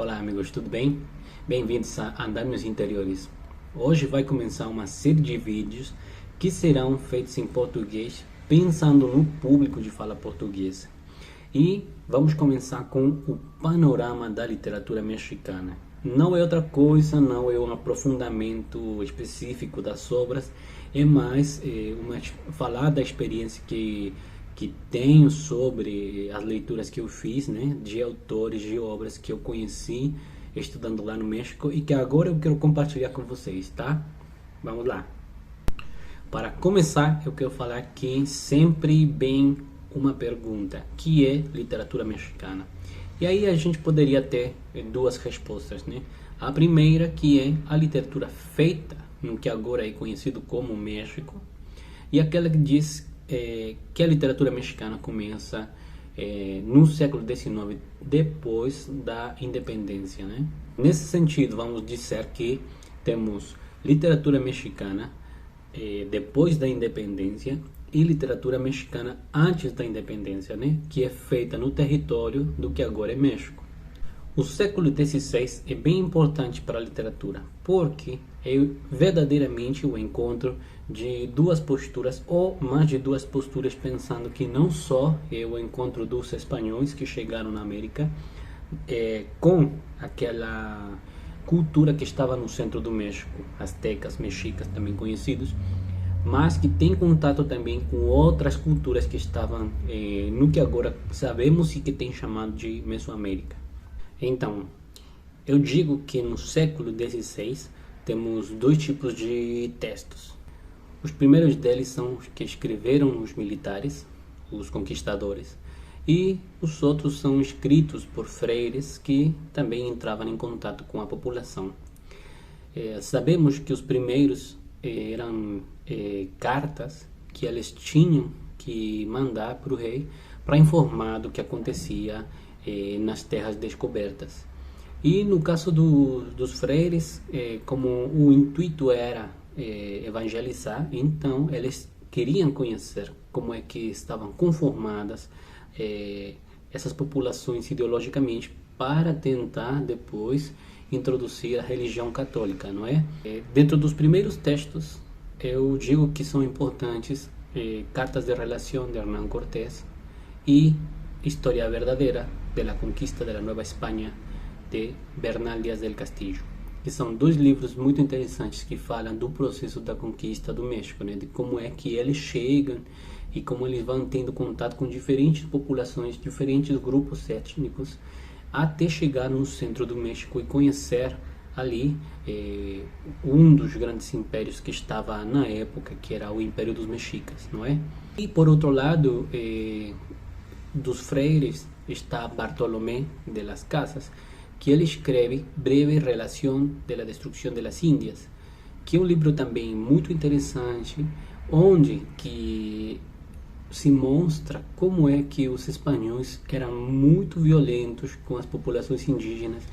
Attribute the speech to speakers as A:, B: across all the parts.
A: Olá amigos, tudo bem? Bem-vindos a Andames Interiores. Hoje vai começar uma série de vídeos que serão feitos em português, pensando no público de fala portuguesa. E vamos começar com o panorama da literatura mexicana. Não é outra coisa, não é um aprofundamento específico das obras, é mais falar da experiência que tenho sobre as leituras que eu fiz, né, de autores, de obras que eu conheci estudando lá no México e que agora eu quero compartilhar com vocês, tá? Vamos lá. Para começar, eu quero falar que sempre vem uma pergunta, que é literatura mexicana? E aí a gente poderia ter duas respostas, né? A primeira, que é a literatura feita no que agora é conhecido como México, e aquela que diz que a literatura mexicana começa no século XIX, depois da independência, né? Nesse sentido, vamos dizer que temos literatura mexicana depois da independência e literatura mexicana antes da independência, né? Que é feita no território do que agora é México. O século XVI é bem importante para a literatura, porque é verdadeiramente o encontro de duas posturas, ou mais de duas posturas, pensando que não só é o encontro dos espanhóis que chegaram na América com aquela cultura que estava no centro do México, astecas, mexicas também conhecidos, mas que tem contato também com outras culturas que estavam no que agora sabemos e que tem chamado de Mesoamérica. Então, eu digo que no século XVI temos dois tipos de textos. Os primeiros deles são os que escreveram os militares, os conquistadores, e os outros são escritos por freires que também entravam em contato com a população. Sabemos que os primeiros eram cartas que eles tinham que mandar para o rei para informar do que acontecia nas terras descobertas. E no caso dos freires, como o intuito era evangelizar, então eles queriam conhecer como é que estavam conformadas essas populações ideologicamente, para tentar depois introduzir a religião católica, não é? Dentro dos primeiros textos, eu digo que são importantes Cartas de Relación de Hernán Cortés e Historia Verdadeira de la Conquista de la Nueva España de Bernal Díaz del Castillo, que são dois livros muito interessantes que falam do processo da conquista do México, né? De como é que eles chegam e como eles vão tendo contato com diferentes populações, diferentes grupos étnicos, até chegar no centro do México e conhecer ali um dos grandes impérios que estava na época, que era o Império dos Mexicas, não é? E por outro lado, dos freires está Bartolomé de las Casas, que ele escreve Breve Relação de la Destrucción de las Índias, que é um livro também muito interessante, onde que se mostra como é que os espanhóis eram muito violentos com as populações indígenas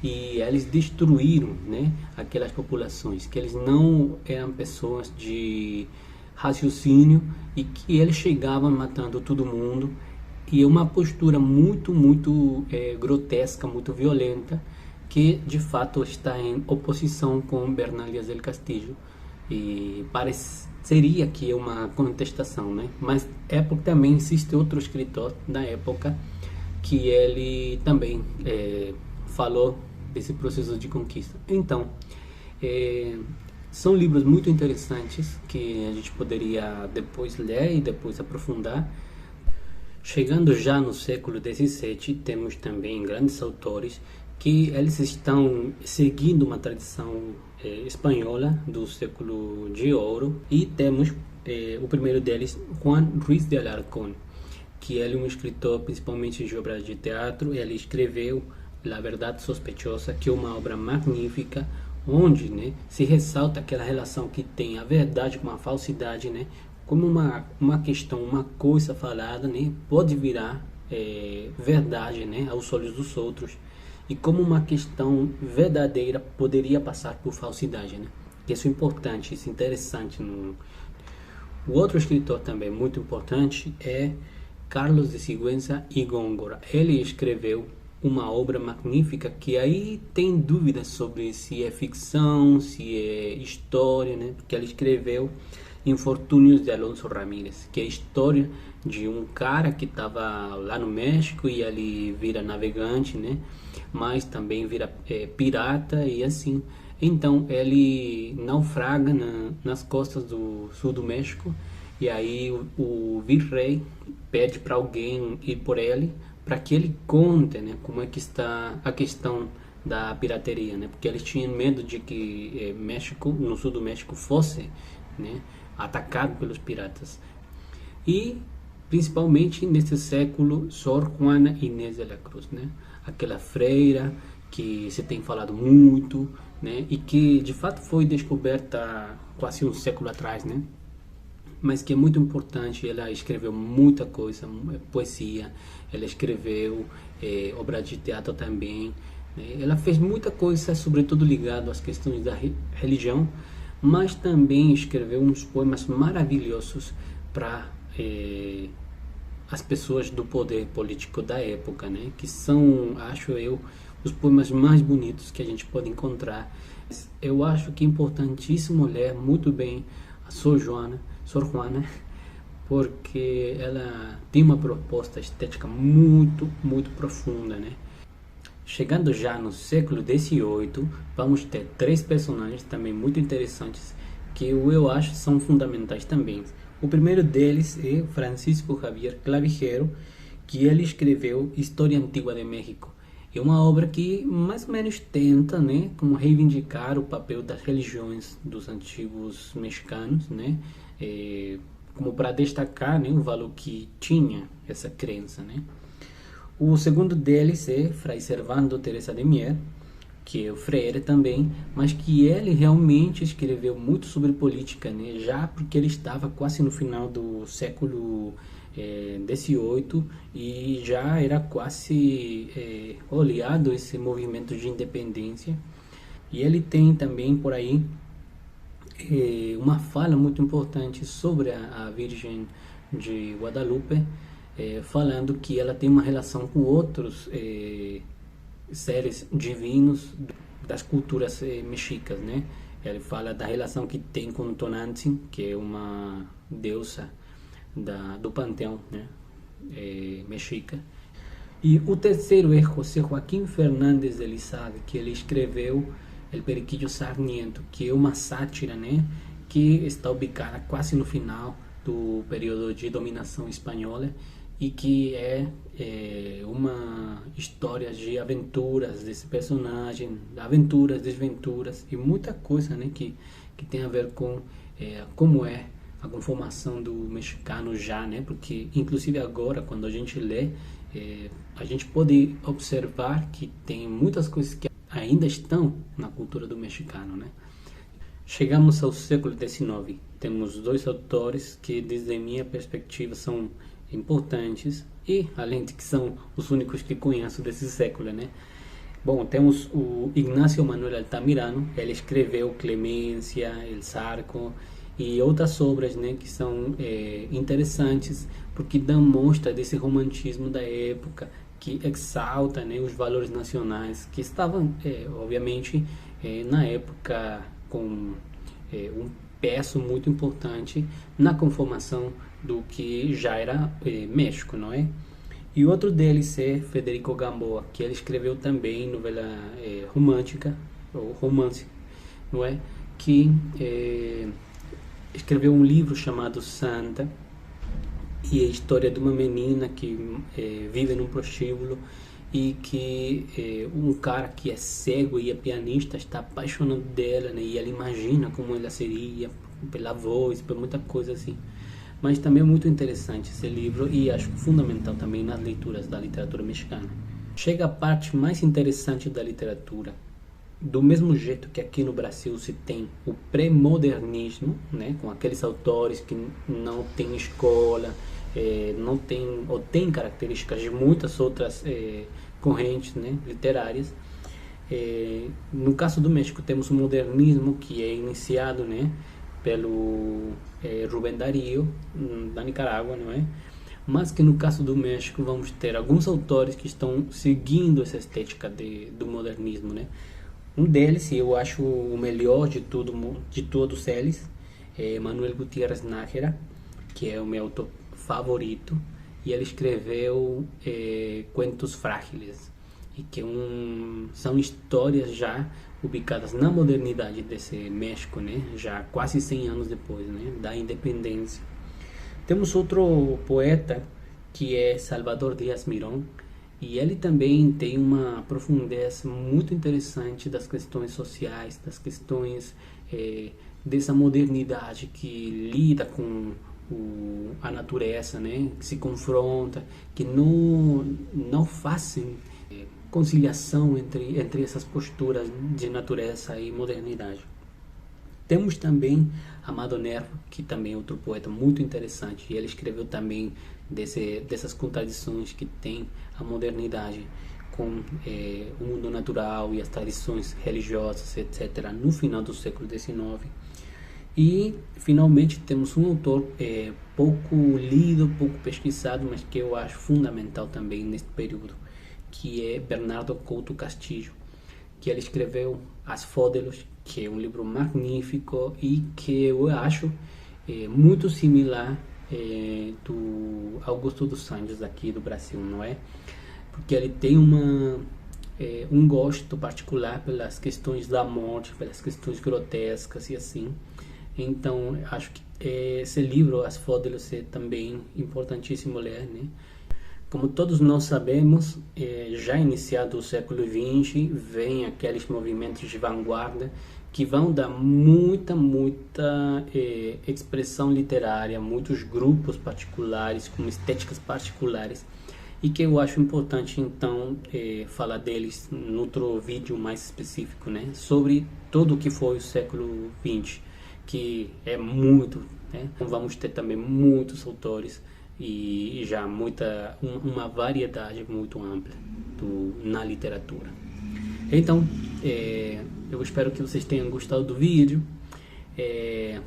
A: e eles destruíram, né, aquelas populações, que eles não eram pessoas de raciocínio e que eles chegavam matando todo mundo. E é uma postura muito grotesca, muito violenta, que de fato está em oposição com Bernal Díaz del Castillo, e pareceria que é uma contestação, né? Mas também existe outro escritor da época que ele também falou desse processo de conquista. Então, são livros muito interessantes que a gente poderia depois ler e depois aprofundar. Chegando já no século XVII, temos também grandes autores que eles estão seguindo uma tradição espanhola do século de ouro, e temos o primeiro deles, Juan Ruiz de Alarcón, que ele é um escritor principalmente de obras de teatro. Ele escreveu La Verdad Sospechosa, que é uma obra magnífica, onde, né, se ressalta aquela relação que tem a verdade com a falsidade, né, como uma questão, uma coisa falada, né, pode virar verdade, né, aos olhos dos outros, e como uma questão verdadeira poderia passar por falsidade, né? Isso é importante, isso é interessante. O outro escritor também muito importante é Carlos de Sigüenza y Góngora. Ele escreveu uma obra magnífica que aí tem dúvidas sobre se é ficção, se é história, né? Porque ela escreveu Infortúnios de Alonso Ramírez, que é a história de um cara que estava lá no México e ele vira navegante, né? Mas também vira pirata e assim. Então ele naufraga nas costas do sul do México e aí o virrei pede para alguém ir por ele para que ele conte, né, como é que está a questão da pirateria, né? Porque eles tinham medo de que México, no sul do México, fosse, né, atacado pelos piratas. E principalmente nesse século, Sor Juana Inés de la Cruz, né? Aquela freira que se tem falado muito, né? E que de fato foi descoberta quase um século atrás, né? Mas que é muito importante. Ela escreveu muita coisa, poesia, ela escreveu obra de teatro também, né? Ela fez muita coisa, sobretudo ligado às questões da religião, mas também escreveu uns poemas maravilhosos para as pessoas do poder político da época, né? Que são, acho eu, os poemas mais bonitos que a gente pode encontrar. Eu acho que é importantíssimo ler muito bem a Sor Juana, porque ela tem uma proposta estética muito profunda, né? Chegando já no século XVIII, vamos ter três personagens também muito interessantes que eu acho são fundamentais também. O primeiro deles é Francisco Javier Clavijero, que ele escreveu História Antigua de México. É uma obra que mais ou menos tenta, né, como reivindicar o papel das religiões dos antigos mexicanos, né, como para destacar, né, o valor que tinha essa crença, né. O segundo deles é Fray Servando Teresa de Mier, que é o freire também, mas que ele realmente escreveu muito sobre política, né, já porque ele estava quase no final do século XVIII e já era quase oleado esse movimento de independência. E ele tem também por aí uma fala muito importante sobre a Virgem de Guadalupe, falando que ela tem uma relação com outros seres divinos das culturas mexicas, né? Ele fala da relação que tem com Tonantzin, que é uma deusa do panteão, né, mexica. E o terceiro é José Joaquim Fernández de Lizalde, que ele escreveu El Periquillo Sarniento, que é uma sátira, né, que está ubicada quase no final do período de dominação espanhola e que é uma história de aventuras desse personagem, aventuras, desventuras e muita coisa, né, que tem a ver com como é a conformação do mexicano já, né? Porque inclusive agora, quando a gente lê, a gente pode observar que tem muitas coisas que ainda estão na cultura do mexicano, né? Chegamos ao século XIX. Temos dois autores que, desde minha perspectiva, são importantes e, além de que são os únicos que conheço desse século, né? Bom, temos o Ignacio Manuel Altamirano. Ele escreveu Clemência, El Zarco e outras obras, né, que são interessantes porque dão mostra desse romantismo da época que exalta, né, os valores nacionais que estavam, obviamente, na época com um peso muito importante na conformação do que já era México, não é? E outro deles é Federico Gamboa, que ele escreveu também novela romântica, ou romance, não é? Que escreveu um livro chamado Santa, e é a história de uma menina que vive num prostíbulo e que um cara que é cego e é pianista está apaixonado dela, né? E ela imagina como ela seria pela voz, por muita coisa assim. Mas também é muito interessante esse livro e acho fundamental também nas leituras da literatura mexicana. Chega a parte mais interessante da literatura. Do mesmo jeito que aqui no Brasil se tem o pré-modernismo, né, com aqueles autores que não têm escola, não tem ou tem características de muitas outras correntes, né, literárias. No caso do México temos o modernismo que é iniciado, né, pelo Rubén Darío da Nicarágua, não é? mas que no caso do México vamos ter alguns autores que estão seguindo essa estética do modernismo, né? Um deles, e eu acho o melhor de todos eles, é Manuel Gutiérrez Nájera, que é o meu autor favorito, e ele escreveu Cuentos Frágiles, e que são histórias já ubicadas na modernidade desse México, né? Já quase 100 anos depois, né? Da independência. Temos outro poeta que é Salvador Díaz Mirón, e ele também tem uma profundez muito interessante das questões sociais, das questões dessa modernidade que lida com a natureza, né? Que se confronta, que não fazem conciliação entre essas posturas de natureza e modernidade. Temos também Amado Nervo, que também é outro poeta muito interessante, e ele escreveu também dessas contradições que tem a modernidade com o mundo natural e as tradições religiosas, etc., no final do século XIX. E, finalmente, temos um autor pouco lido, pouco pesquisado, mas que eu acho fundamental também neste período, que é Bernardo Couto Castillo, que ele escreveu As Fódelos, que é um livro magnífico e que eu acho muito similar do Augusto dos Anjos aqui do Brasil, não é? Porque ele tem um gosto particular pelas questões da morte, pelas questões grotescas e assim. Então, acho que esse livro, As Fódelos, é também importantíssimo ler, né? Como todos nós sabemos, já iniciado o século XX, vem aqueles movimentos de vanguarda que vão dar muita expressão literária, muitos grupos particulares, com estéticas particulares, e que eu acho importante, então, falar deles em outro vídeo mais específico, né? Sobre tudo o que foi o século XX, que é muito, né? Vamos ter também muitos autores e já uma variedade muito ampla na literatura. Então, eu espero que vocês tenham gostado do vídeo.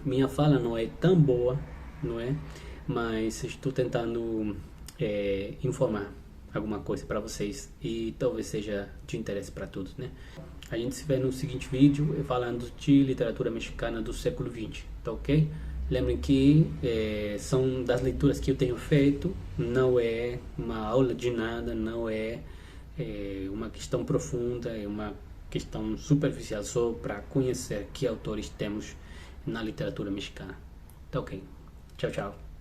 A: Minha fala não é tão boa, não é? Mas estou tentando informar alguma coisa para vocês e talvez seja de interesse para todos, né? A gente se vê no seguinte vídeo falando de literatura mexicana do século XX, tá ok? Lembrem que são das leituras que eu tenho feito, não é uma aula de nada, não é uma questão profunda, é uma questão superficial só para conhecer que autores temos na literatura mexicana. Tá ok. Tchau, tchau.